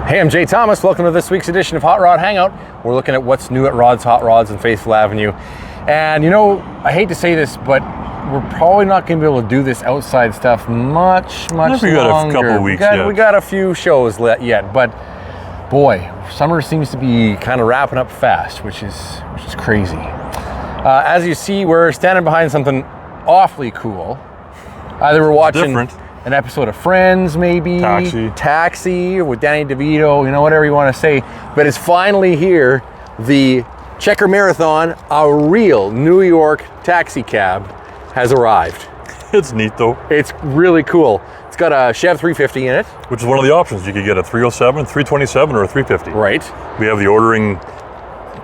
Hey, I'm Jay Thomas. Welcome to this week's edition of Hot Rod Hangout. We're looking at what's new at Rod's Hot Rods on Faithful Avenue. And you know, I hate to say this, but we're probably not going to be able to do this outside stuff much longer. We got a couple of weeks yet. We got a few shows yet, but boy, summer seems to be kind of wrapping up fast, which is crazy. As you see, we're standing behind something awfully cool. Either we're watching an episode of Friends, maybe Taxi with Danny DeVito, you know, whatever you want to say. But it's finally here. The Checker Marathon, a real New York taxi cab, has arrived. It's neat though. It's really cool. It's got a Chev 350 in it, which is one of the options. You could get a 307, 327, or a 350. Right. We have the ordering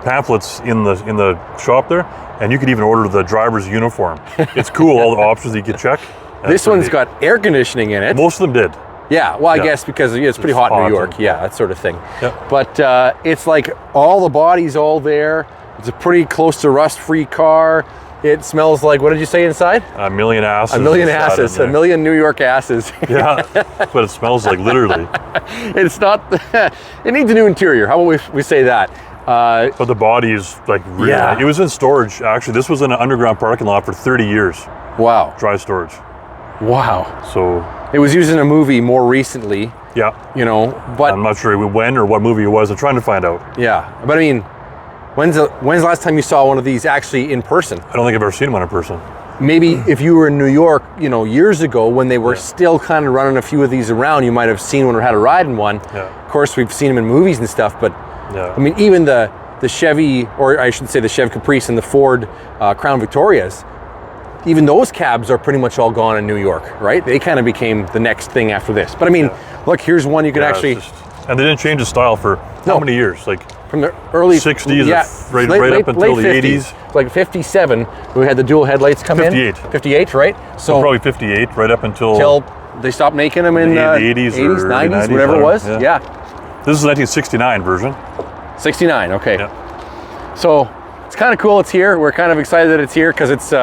pamphlets in the shop there, and you could even order the driver's uniform. It's cool, all the options that you can check. This one's got air conditioning in it. Most of them did. Yeah, well, I guess because it's pretty hot in New York. Yeah, that sort of thing. Yeah. But it's like all the body's all there. It's a pretty close to rust-free car. It smells like, what did you say inside? A million asses. A million asses. A million New York asses. Yeah, that's what it smells like, literally. It's not, it needs a new interior. How about we say that? But the body is like really, yeah. It was in storage, actually. This was in an underground parking lot for 30 years. Wow. Dry storage. Wow. So it was used in a movie more recently. Yeah. You know, but I'm not sure when or what movie it was. I'm trying to find out. Yeah, but I mean, when's the last time you saw one of these actually in person? I don't think I've ever seen one in person. Maybe if you were in New York, you know, years ago when they were still kind of running a few of these around, you might have seen one or had a ride in one. Yeah. Of course, we've seen them in movies and stuff, but I mean, even the Chevy, or I should say the Chev Caprice and the Ford Crown Victorias, even those cabs are pretty much all gone in New York, right? They kind of became the next thing after this. But I mean, look, here's one you could actually... And they didn't change the style for how many years? Like from the early 60s, right up until the 80s. Like 57, we had the dual headlights come 58. 58, right? So probably 58, right up until they stopped making them in the 80s, 80s, 90s, whatever it was. Yeah. This is the 1969 version. 69, okay. Yeah. So it's kind of cool it's here. We're kind of excited that it's here because it's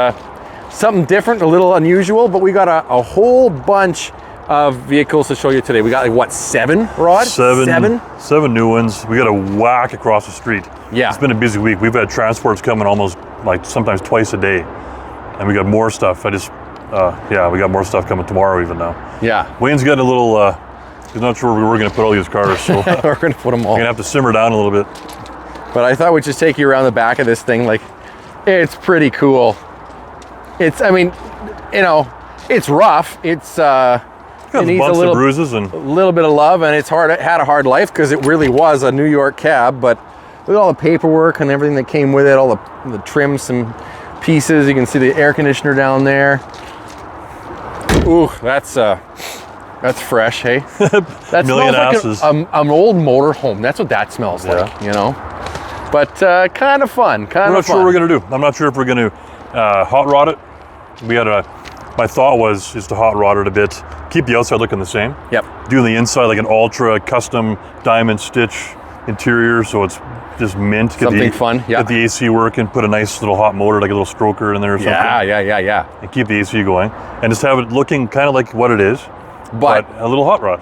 something different, a little unusual, but we got a whole bunch of vehicles to show you today. We got like what, 7, Rod? Seven new ones. We got a whack across the street. Yeah. It's been a busy week. We've had transports coming almost like sometimes twice a day. And we got more stuff. We got more stuff coming tomorrow even now. Yeah. Wayne's got a little, he's not sure where we're gonna put all these cars, so we're gonna put them all. We're gonna have to simmer down a little bit. But I thought we'd just take you around the back of this thing. Like, it's pretty cool. I mean, you know, it's rough. It's it needs a little bruises and a little bit of love, and it's hard. It had a hard life because it really was a New York cab. But look at all the paperwork and everything that came with it, all the trims and pieces. You can see the air conditioner down there. Ooh, that's fresh, hey. That million smells like an old motorhome. That's what that smells like, you know. But kind of fun. We're not sure what we're gonna do. I'm not sure if we're gonna hot rod it. My thought is to hot rod it a bit, keep the outside looking the same. Yep. Do the inside like an ultra custom diamond stitch interior, so it's just mint. Something fun. Yeah. Get the AC working. Put a nice little hot motor, like a little stroker in there or something. Yeah. And keep the AC going, and just have it looking kind of like what it is, but a little hot rod.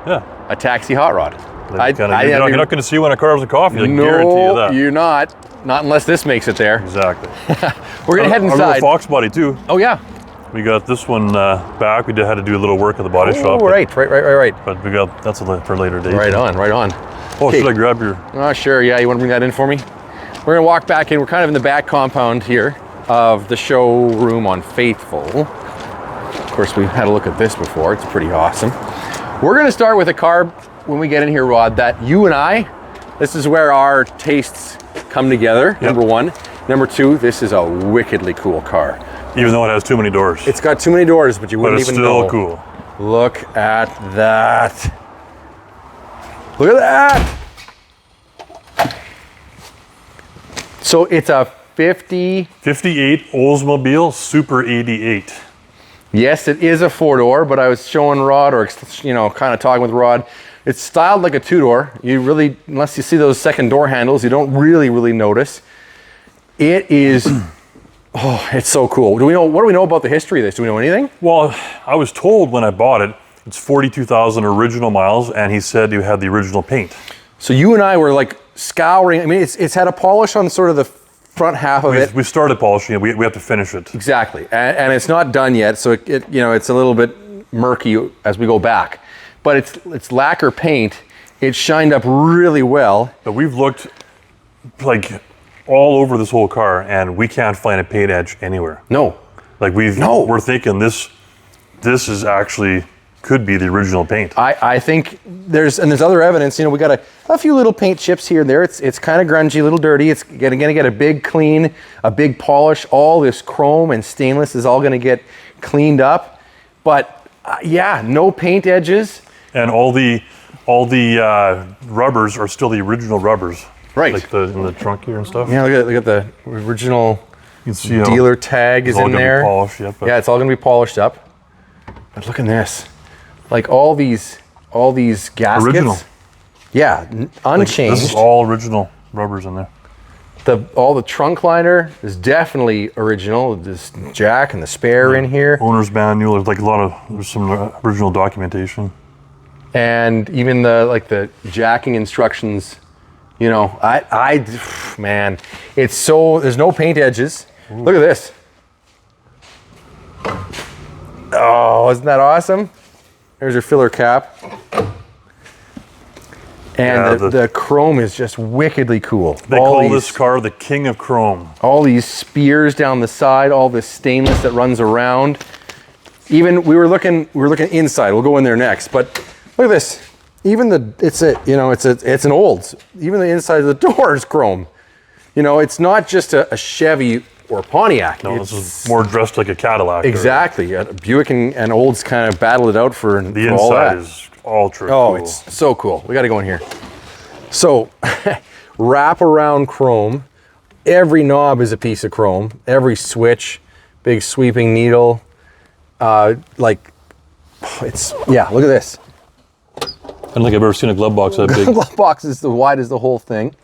Yeah. A taxi hot rod. You're not going to see when a car has a coffee. I guarantee you that. You're not. Not unless this makes it there. Exactly. We're gonna head inside. Our little Fox body too. Oh yeah. We got this one back. We had to do a little work at the body shop. Right. But we got that's for a later date. Right on. Oh, should I grab your? Oh, sure. Yeah, you want to bring that in for me? We're gonna walk back in. We're kind of in the back compound here of the showroom on Faithful. Of course, we've had a look at this before. It's pretty awesome. We're gonna start with a car when we get in here, Rod, that you and I, this is where our tastes come together, number one. Number two, this is a wickedly cool car. Even though it has too many doors. It's got too many doors, but you wouldn't even know. But it's still cool. Look at that. Look at that. So it's a 58 Oldsmobile Super 88. Yes, it is a 4-door, but I was showing Rod, or kind of talking with Rod, it's styled like a 2-door. You really, unless you see those second door handles, you don't really notice. It is, it's so cool. What do we know about the history of this? Do we know anything? Well, I was told when I bought it, It's 42,000 original miles, and he said you had the original paint. So you and I were like scouring. I mean, it's had a polish on sort of the front half of it. We started polishing it. We have to finish it. Exactly, and it's not done yet, so it it's a little bit murky as we go back. But it's lacquer paint. It shined up really well. But we've looked like all over this whole car, and we can't find a paint edge anywhere. No. Like we're thinking this is actually could be the original paint. I think there's other evidence. We got a few little paint chips here and there. It's kind of grungy, a little dirty. It's gonna get a big clean, a big polish. All this chrome and stainless is all gonna get cleaned up. But yeah, no paint edges. And all the rubbers are still the original rubbers. Right. Like in the trunk here and stuff. Yeah, look at the original you can see dealer tag is in there. Polished yet, yeah, it's all gonna be polished up. But look at this. Like all these gaskets. Original. Yeah, unchanged. This is all original rubbers in there. All the trunk liner is definitely original. This jack and the spare in here. Owner's manual. There's like there's some original documentation. And even the jacking instructions. Man, it's so, there's no paint edges. Ooh. Look at this. Oh, isn't that awesome? There's your filler cap. And the chrome is just wickedly cool. They call this car the king of chrome. All these spears down the side, all this stainless that runs around. Even we were looking inside. We'll go in there next. But look at this. Even it's an Olds. Even the inside of the door is chrome. It's not just a Chevy or Pontiac. No, this is more dressed like a Cadillac. Exactly. Buick and Olds kind of battled it out for the all that. inside is ultra cool. It's so cool. We got to go in here. So, wrap around chrome. Every knob is a piece of chrome. Every switch, big sweeping needle. Look at this. I don't think I've ever seen a glove box that big. Glove box is as wide as the whole thing.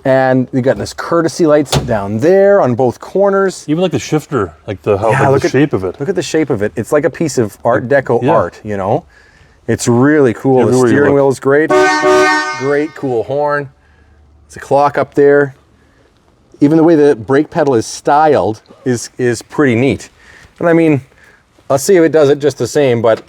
And we got this courtesy lights down there on both corners. Even like the shifter, the shape of it. Look at the shape of it. It's like a piece of Art Deco art, It's really cool. Everywhere the steering wheel is great. Great, cool horn. It's a clock up there. Even the way the brake pedal is styled is pretty neat. And I mean, let's see if it does it just the same, but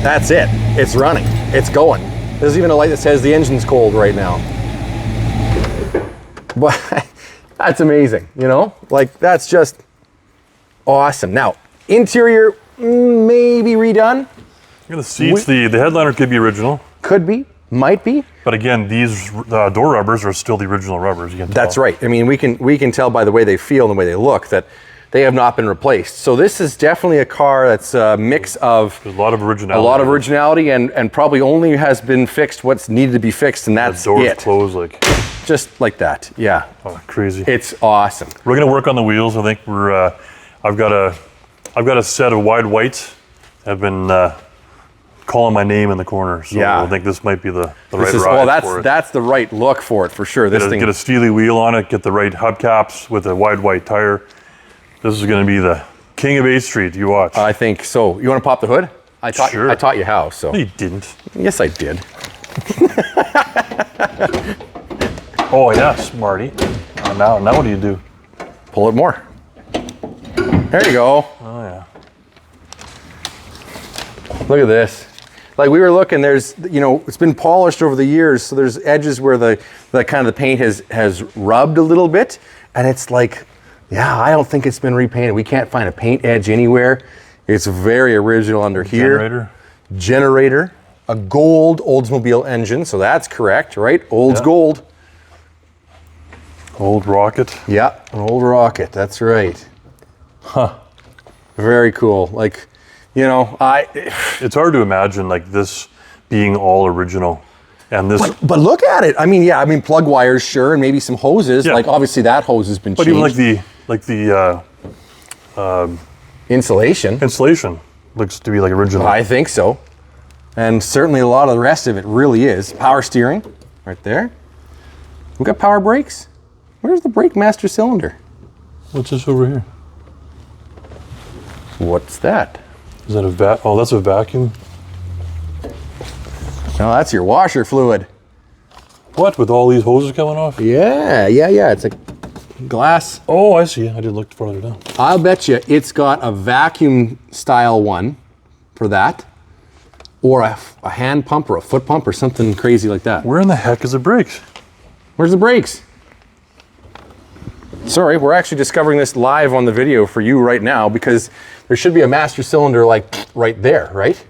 that's it. It's running. It's going. There's even a light that says the engine's cold right now. But that's amazing, That's just awesome. Now, interior, maybe redone. The seats, the headliner could be original. Could be, might be. But again, these door rubbers are still the original rubbers. You can tell. That's right. I mean, we can tell by the way they feel and the way they look that they have not been replaced. So this is definitely a car that's a mix of a lot of originality. A lot of originality and probably only has been fixed what's needed to be fixed, and that's the doors it. Close just like that. Yeah. Oh, crazy. It's awesome. We're gonna work on the wheels. I think I've got a set of wide whites. I've been calling my name in the corner. So yeah. I think this might be the right ride for it. That's the right look for it for sure. Get I think so. You want to pop the hood? Sure. I taught you how. So. No, you didn't. Yes, I did. Oh yeah, smarty. Now what do you do? Pull it more. There you go. Oh yeah. Look at this. Like we were looking, there's it's been polished over the years, so there's edges where the kind of the paint has rubbed a little bit, and it's like. Yeah, I don't think it's been repainted. We can't find a paint edge anywhere. It's very original under here. Generator. A gold Oldsmobile engine, so that's correct, right? Olds gold. Old Rocket. Yeah, an old Rocket, that's right. Huh. Very cool. It's hard to imagine this being all original. And this, but look at it. I mean, plug wires, sure, and maybe some hoses. Yeah. Obviously that hose has been changed. But even the insulation. Insulation looks to be original. I think so, and certainly a lot of the rest of it really is. Power steering, right there. We got power brakes. Where's the brake master cylinder? What's this over here? What's that? Is that a oh, that's a vacuum. No, that's your washer fluid. What, with all these hoses coming off? Yeah. It's a glass. Oh, I see. I didn't look further down. I'll bet you it's got a vacuum style one for that, or a hand pump or a foot pump or something crazy like that. Where in the heck is the brakes? Where's the brakes? Sorry, we're actually discovering this live on the video for you right now because there should be a master cylinder like right there, right?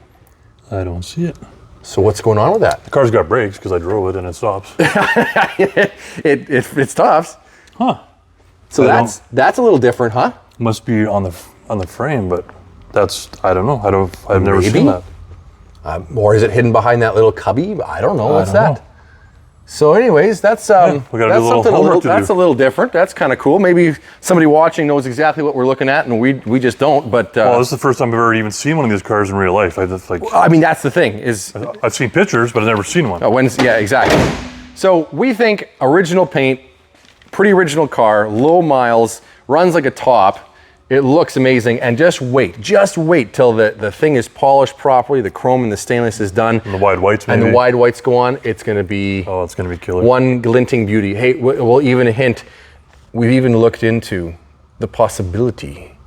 I don't see it. So what's going on with that? The car's got brakes because I drove it and it stops. it stops. Huh. So that's a little different, huh? Must be on the frame, but that's, I don't know. I've never seen that. Or is it hidden behind that little cubby? I don't know. What's I don't that? know. So anyways, that's we gotta do a little homework to that's do. a little different. That's kind of cool. Maybe somebody watching knows exactly what we're looking at, and we just don't. But Well, this is the first time I've ever even seen one of these cars in real life. I mean, that's the thing is. I've seen pictures, but I've never seen one. Yeah, exactly. So we think original paint, pretty original car, low miles, runs like a top. It looks amazing, and just wait till the thing is polished properly, the chrome and the stainless is done. And the wide whites, maybe. And the wide whites go on, it's gonna be... Oh, it's gonna be killer. One glinting beauty. Hey, we'll even hint, we've even looked into the possibility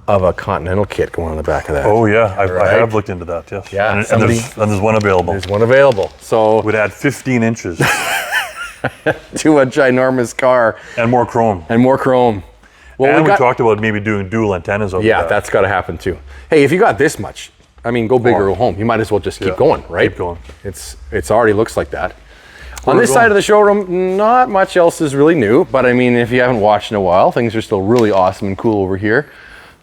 of a Continental kit going on the back of that. Oh yeah, I Right? have looked into that, yes. Yeah, and there's one available. There's one available, so... Would add 15 inches. to a ginormous car. And more chrome. And more chrome. Well, and we talked about maybe doing dual antennas over Yeah, that. that's got to happen too. Hey, if you got this much, I mean, go big or go home. You might as well just keep going, right? Keep going. It's already looks like that. On this side of the showroom, not much else is really new, but I mean, if you haven't watched in a while, things are still really awesome and cool over here.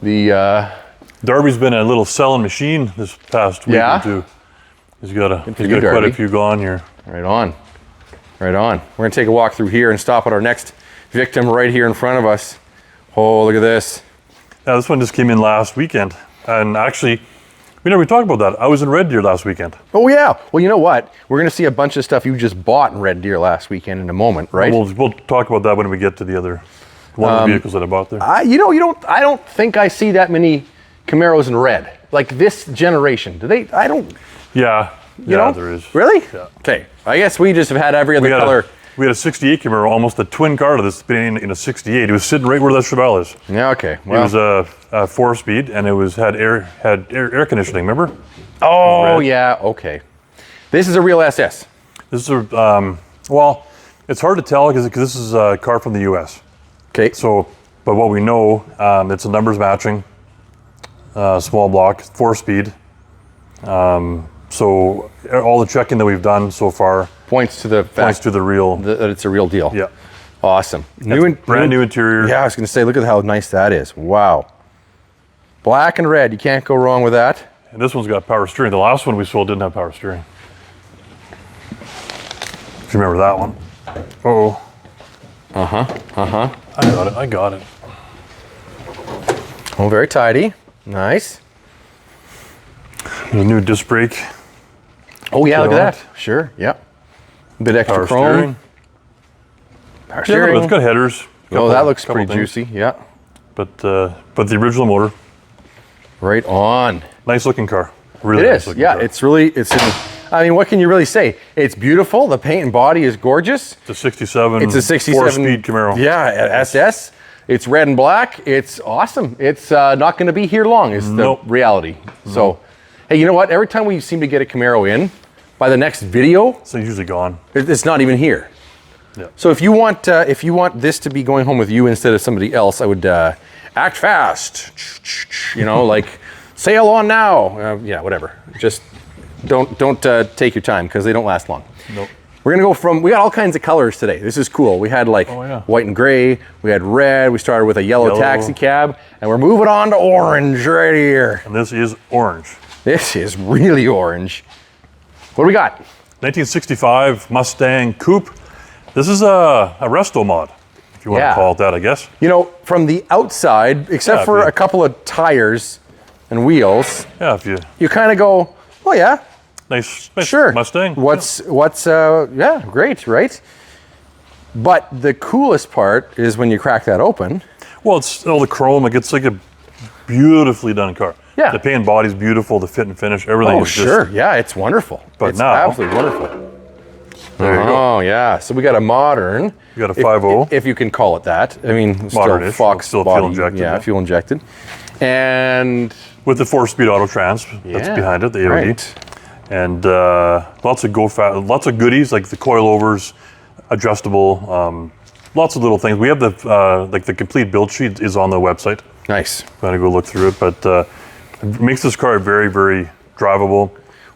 Darby's been a little selling machine this past week or two. He's got quite a few gone here. Right on. Right on. We're gonna take a walk through here and stop at our next victim right here in front of us. Oh, look at this. Yeah, this one just came in last weekend. And actually, we talked about that. I was in Red Deer last weekend. Oh yeah. Well, you know what? We're gonna see a bunch of stuff you just bought in Red Deer last weekend in a moment, right? We'll talk about that when we get to the other one of the vehicles that I bought there. I don't think I see that many Camaros in red. Like this generation. Do they? I don't. Yeah. You know? There is. Really? Yeah. Okay. I guess we just have had every other color. We had a 68 Camaro, almost a twin car to this, being in a 68. It was sitting right where that Chevelle is. Yeah, okay. Well, it was a 4-speed, and it had air conditioning, remember? Oh, yeah, okay. This is a real SS. This is a, well, it's hard to tell because this is a car from the US. Okay. So, but what we know, it's a numbers matching, small block, 4-speed. So all the checking that we've done so far points to the fact that it's a real deal. Yeah. Awesome. Brand new interior. Yeah, I was going to say, look at how nice that is. Wow. Black and red, you can't go wrong with that. And this one's got power steering. The last one we sold didn't have power steering. If you remember that one. Uh-oh. I got it. Oh, very tidy. Nice. The new disc brake. Oh yeah, look at that. Sure, yep. A bit extra Power chrome. steering. Power steering. It's got headers. Oh, that looks pretty juicy, yeah. But the original motor. Right on. Nice looking car. Really It nice is, yeah. Car. I mean, what can you really say? It's beautiful. The paint and body is gorgeous. It's a 67. It's a 67 4-speed Camaro. Yeah, SS. It's red and black. It's awesome. It's not going to be here long. Is the reality. So, hey, you know what? Every time we seem to get a Camaro in, by the next video, it's usually gone. It's not even here. Yeah. So if you want this to be going home with you instead of somebody else, I would act fast. You know, like sail on now. Yeah, whatever. Just don't take your time because they don't last long. Nope. We're gonna go we got all kinds of colors today. This is cool. We had like white and gray. We had red. We started with a yellow taxi cab, and we're moving on to orange right here. And this is orange. This is really orange. What do we got? 1965 Mustang Coupe. This is a resto mod, if you want to call it that, I guess. You know, from the outside, except for a couple of tires and wheels, if you kind of go, oh yeah, nice sure, Mustang. What's yeah, great, right? But the coolest part is when you crack that open. Well, it's all the chrome. It gets like a beautifully done car. Yeah. The paint body's beautiful, the fit and finish, everything Oh, is just... sure. Yeah, it's wonderful. But it's now- absolutely wonderful. There you go. Oh, yeah. So we got a modern. You got a 5.0. If you can call it that. I mean, still Modern-ish, Fox still body. fuel injected, Yeah, yeah. fuel injected. And With the 4-speed auto trans that's behind it, the AOD. right. And lots of goodies like the coilovers, adjustable, lots of little things. We have the like the complete build sheet is on the website. Nice. I'm gonna go look through it, but it makes this car very, very drivable.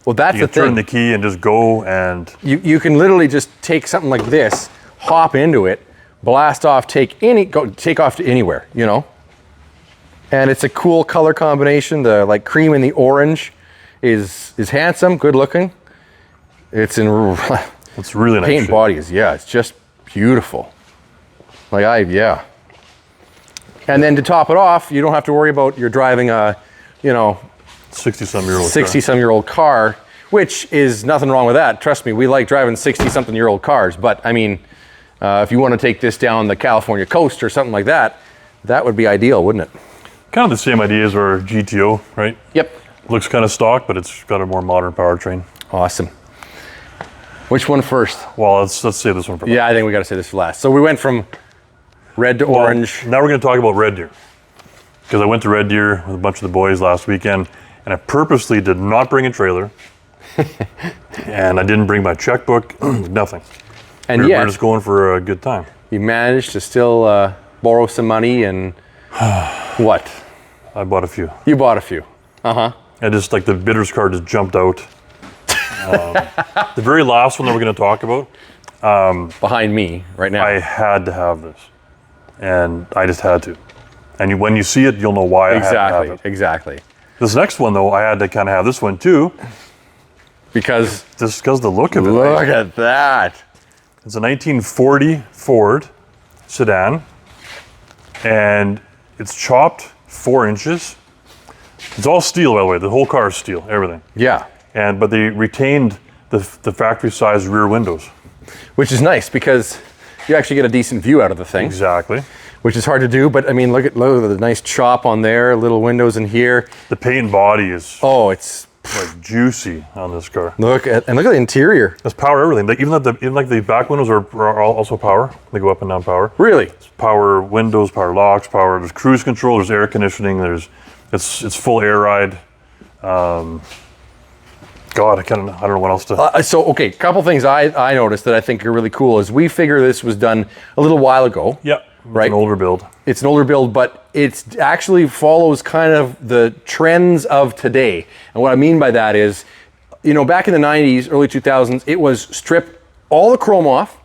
Well, that's You the can turn thing. the key and just go, and You can literally just take something like this, hop into it, blast off, take off to anywhere, you know. And it's a cool color combination. The like cream and the orange is handsome, good looking. It's in it's really nice. paint shape. body is it's just beautiful. Like And then to top it off, you don't have to worry about you're driving a, 60-some-year-old 60-some-year-old car, which is nothing wrong with that. Trust me, we like driving 60-something-year-old cars. But I mean, if you want to take this down the California coast or something like that, that would be ideal, wouldn't it? Kind of the same idea as our GTO, right? Yep. Looks kind of stock, but it's got a more modern powertrain. Awesome. Which one first? Well, let's save this one for last. Yeah, I think we got to say this for last. So we went from red to orange. Now we're going to talk about Red Deer. Because I went to Red Deer with a bunch of the boys last weekend, and I purposely did not bring a trailer. And I didn't bring my checkbook, nothing. And We're yet, just going for a good time. you managed to still borrow some money and what? I bought a few. You bought a few. Uh-huh. I just, like, the bidders card just jumped out. The very last one that we're going to talk about, Behind me right now. I had to have this. And I just had to. And when you see it, you'll know why I had to have it. Exactly. This next one, though, I had to kind of have this one, too. Because Just because the look of it. look right? at that. It's a 1940 Ford sedan. And it's chopped 4 inches. It's all steel, by the way. The whole car is steel, everything. Yeah. But they retained the factory-sized rear windows. Which is nice because you actually get a decent view out of the thing, Exactly. which is hard to do. But I mean, look at the nice chop on there, little windows in here. The paint body is Oh, it's like juicy on this car. look at the interior. There's power everything. Like, even the back windows are also power. They go up and down power. Really? Power windows, power locks, power. There's cruise control. There's air conditioning. It's full air ride. God, I don't know what else to. So, okay, couple things I noticed that I think are really cool is we figure this was done a little while ago. Yeah, Right. It's an older build. It's an older build, but it actually follows kind of the trends of today. And what I mean by that is, back in the 90s, early 2000s, it was strip all the chrome off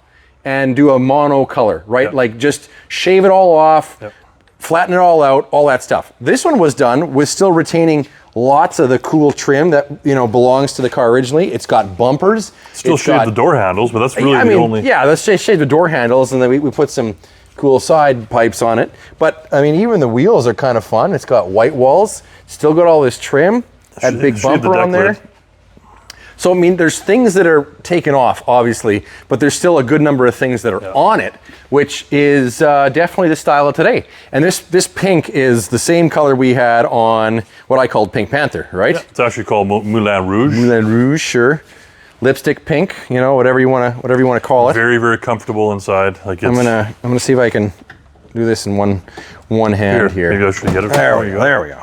and do a mono color, right? Yep. Like just shave it all off, Yep. flatten it all out, all that stuff. This one was done with still retaining lots of the cool trim that belongs to the car originally. It's got bumpers. Still It's shave got- the door handles, but that's really I the mean, only. yeah, let's just shave the door handles and then we put some cool side pipes on it. But I mean, even the wheels are kind of fun. It's got white walls, still got all this trim, that big Shave the bumper on deck there. lid. So I mean, there's things that are taken off, obviously, but there's still a good number of things that are on it, which is definitely the style of today. And this pink is the same color we had on what I called Pink Panther, right? It's actually called Moulin Rouge. Moulin Rouge, sure. Lipstick pink, whatever you want to call it. Very, very comfortable inside. Like I'm gonna see if I can do this in one hand here. Maybe I should get it. There we go.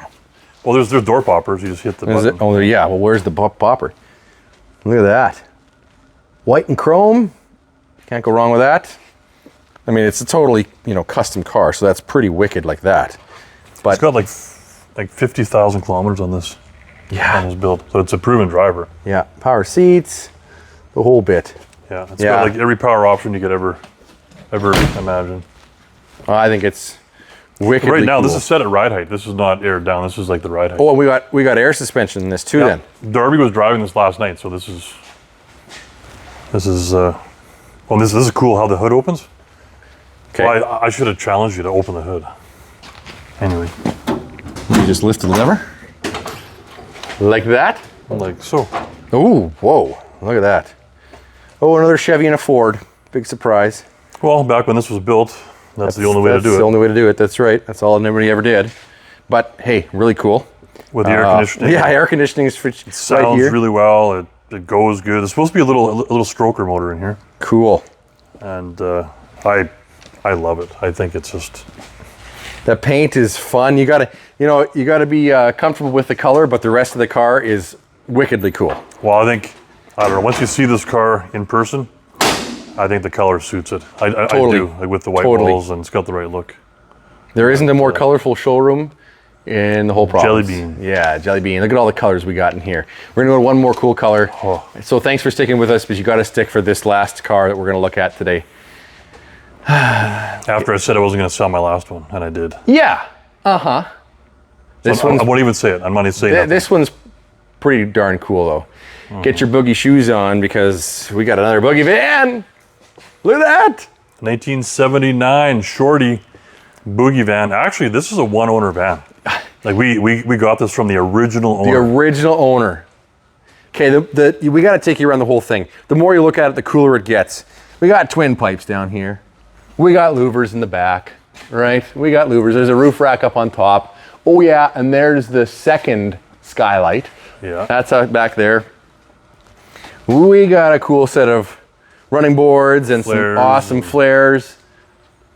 Well, there's door poppers. You just hit the Is button. it? Oh, yeah. Well, where's the popper? Look at that. White and chrome. Can't go wrong with that. I mean, it's a totally custom car, so that's pretty wicked like that. But It's got like 50,000 kilometers on this. yeah, On this build, so it's a proven driver. yeah. Power seats, the whole bit. Yeah, it's Yeah. got like every power option you could ever imagine. I think it's wickedly Right now, cool. this is set at ride height. This is not aired down. This is like the ride height. Oh, we got air suspension in this too. Yeah. Then Darby was driving this last night, so this is this is cool how the hood opens. okay. Well, I should have challenged you to open the hood. Anyway, You just lift the lever like that. like so. Ooh, whoa! Look at that. Oh, another Chevy and a Ford. Big surprise. Well, back when this was built, that's the only way to do That's it. the only way to do it. That's right. That's all anybody ever did. but hey, really cool. With the air conditioning. Yeah, air conditioning is right Sounds here. really well. It goes good. There's supposed to be a little stroker motor in here. Cool. And I love it. I think it's just... The paint is fun. You gotta be comfortable with the color, but the rest of the car is wickedly cool. Well, I don't know, once you see this car in person, I think the color suits it. I do, like with the white walls, and it's got the right look. There isn't a more colorful showroom in the whole province. Jelly bean. Yeah, jelly bean. Look at all the colors we got in here. We're gonna go to one more cool color. Oh. So thanks for sticking with us, but you gotta stick for this last car that we're gonna look at today. After I said I wasn't going to sell my last one, and I did. Yeah. Uh-huh. I won't even say it. I'm not even saying that. This one's pretty darn cool, though. Get your Boogie shoes on, because we got another Boogie van. Look at that. 1979 Shorty Boogie van. Actually, this is a one-owner van. Like we got this from the original owner. The original owner. Okay, we got to take you around the whole thing. The more you look at it, the cooler it gets. We got twin pipes down here. We got louvers in the back, right? We got louvers. There's a roof rack up on top. Oh yeah, and there's the second skylight. Yeah. That's out back there. We got a cool set of running boards and Flares. some awesome flares.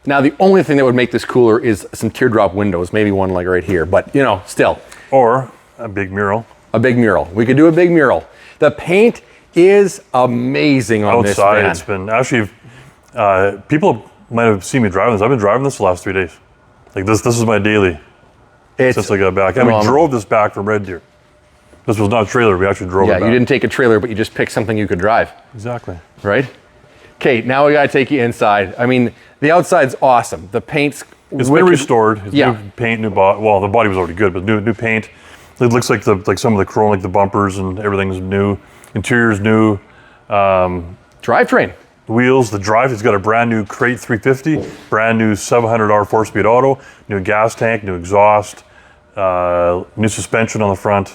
Now the only thing that would make this cooler is some teardrop windows, maybe one like right here, but still. Or a big mural. A big mural. We could do a big mural. The paint is amazing on this van. Outside, it's been actually people might have seen me driving this. I've been driving this the last 3 days. Like this is my daily since I got back. And we drove this back from Red Deer. This was not a trailer. We actually drove it back. Yeah, you didn't take a trailer, but you just picked something you could drive. Exactly. Right? Okay, now we gotta take you inside. I mean, the outside's awesome. The paint's It's been restored. It's Yeah. new paint, new body. Well, the body was already good, but new paint. It looks like some of the chrome, like the bumpers and everything's new. Interior's new. drivetrain. Wheels, the drive, it's got a brand new Crate 350, brand new 700R 4-speed auto, new gas tank, new exhaust, new suspension on the front.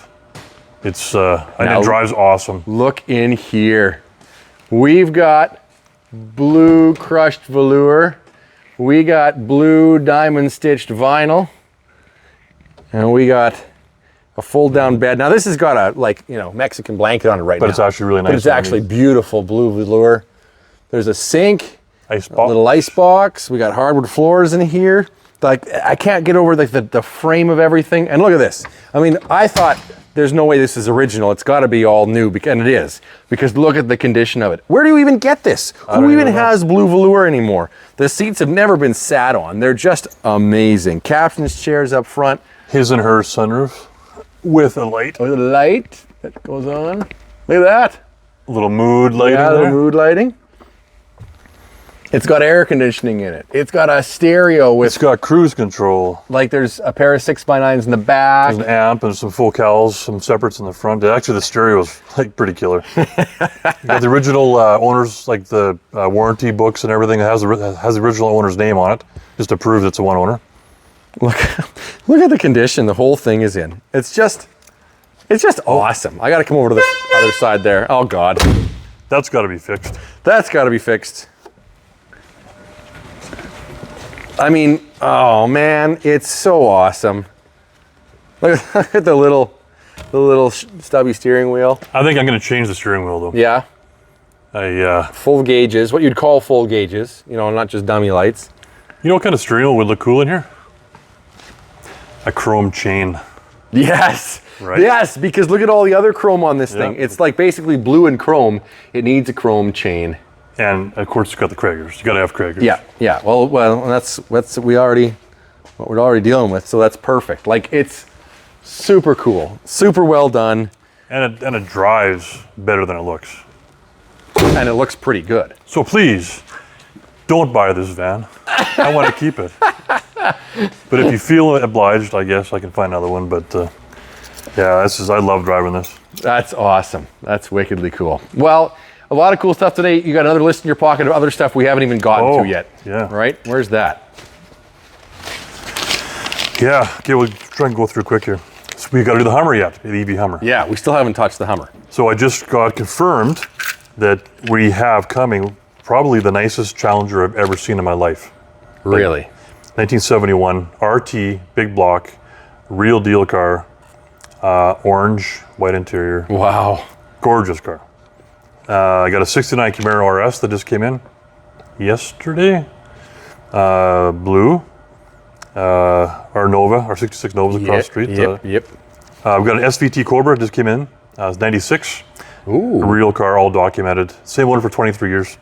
It's and it drives awesome. Look in here. We've got blue crushed velour. We got blue diamond stitched vinyl. And we got a fold down bed. Now this has got a Mexican blanket on it right now. But it's actually really nice. But it's actually beautiful blue velour. There's a sink, Ice a box. little ice box. We got hardwood floors in here. Like, I can't get over the frame of everything. And look at this. I mean, I thought there's no way this is original. It's got to be all new, and it is, because look at the condition of it. Where do you even get this? Who even has blue velour anymore? The seats have never been sat on. They're just amazing. Captain's chairs up front. His and her sunroof with a light. With a light that goes on. Look at that. A little mood lighting Yeah, there. the mood lighting. It's got air conditioning in it. It's got a stereo with, It's got cruise control. like, there's a pair of 6x9s in the back. There's an amp and some full cals, some separates in the front. Actually, the stereo is like pretty killer. You got the original owners, like the warranty books and everything. It has the original owner's name on it, just to prove it's a one owner. Look at the condition the whole thing is in. It's just awesome. I got to come over to the other side there. Oh God, That's got to be fixed. that's got to be fixed. I mean, oh man, it's so awesome. Look at the little stubby steering wheel. I think I'm going to change the steering wheel though. Yeah, full gauges, what you'd call full gauges. Not just dummy lights. You know what kind of steering wheel would look cool in here? A chrome chain. Yes. Right. Yes, because look at all the other chrome on this thing. Yeah. It's like basically blue and chrome. It needs a chrome chain. And of course, it's got the Kragers. You got to have Kragers. Yeah. Well, that's what we're already dealing with. So that's perfect. Like, it's super cool, super well done, And it drives better than it looks. and it looks pretty good. So please, don't buy this van. I want to keep it. But if you feel obliged, I guess I can find another one. But yeah, I love driving this. That's awesome. That's wickedly cool. Well, a lot of cool stuff today. You got another list in your pocket of other stuff we haven't even gotten to yet. Yeah. Right? Where's that? Yeah. Okay, we'll try and go through quick here. So we got to do the Hummer yet, the EV Hummer. Yeah, we still haven't touched the Hummer. So I just got confirmed that we have coming probably the nicest Challenger I've ever seen in my life. Really? 1971 RT, big block, Real deal car. Orange, white interior. Wow. Gorgeous car. I got a 69 Camaro RS that just came in yesterday. Blue. Our Nova, our 66 Nova's across the street. Yep. We've got an SVT Cobra, just came in. It's 96. Ooh. A real car, all documented. Same one for 23 years.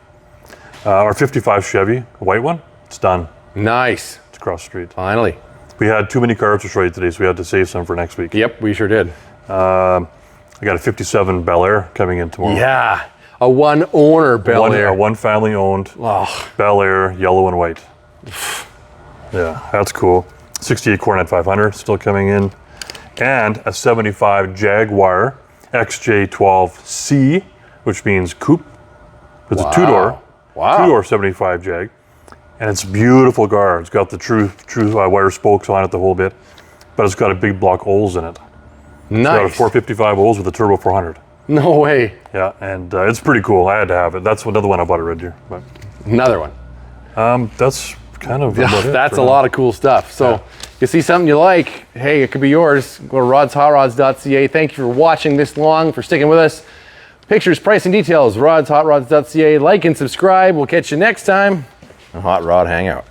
Our 55 Chevy, a white one, it's done. Nice. It's across the street. Finally. We had too many cars to show you today, so we had to save some for next week. Yep, we sure did. I got a 57 Bel Air coming in tomorrow. Yeah. A one owner Bel Air. One family owned Oh. Bel Air, yellow and white. Yeah, that's cool. 68 Coronet 500 still coming in. And a 75 Jaguar XJ12C, which means coupe. It's a two-door. Wow. Two-door 75 Jag. And it's a beautiful car. It's got the true wire spokes on it, the whole bit. But it's got a big block Olds in it. Nice. It's got a 455 Olds with a turbo 400. No way. Yeah, and it's pretty cool. I had to have it. That's another one I bought at Red Deer. But Another one. that's kind of about it. That's a lot of cool stuff. So you see something you like, hey, it could be yours. Go to rodshotrods.ca. Thank you for watching this long, for sticking with us. Pictures, price, and details, rodshotrods.ca. Like and subscribe. We'll catch you next time on Hot Rod Hangout.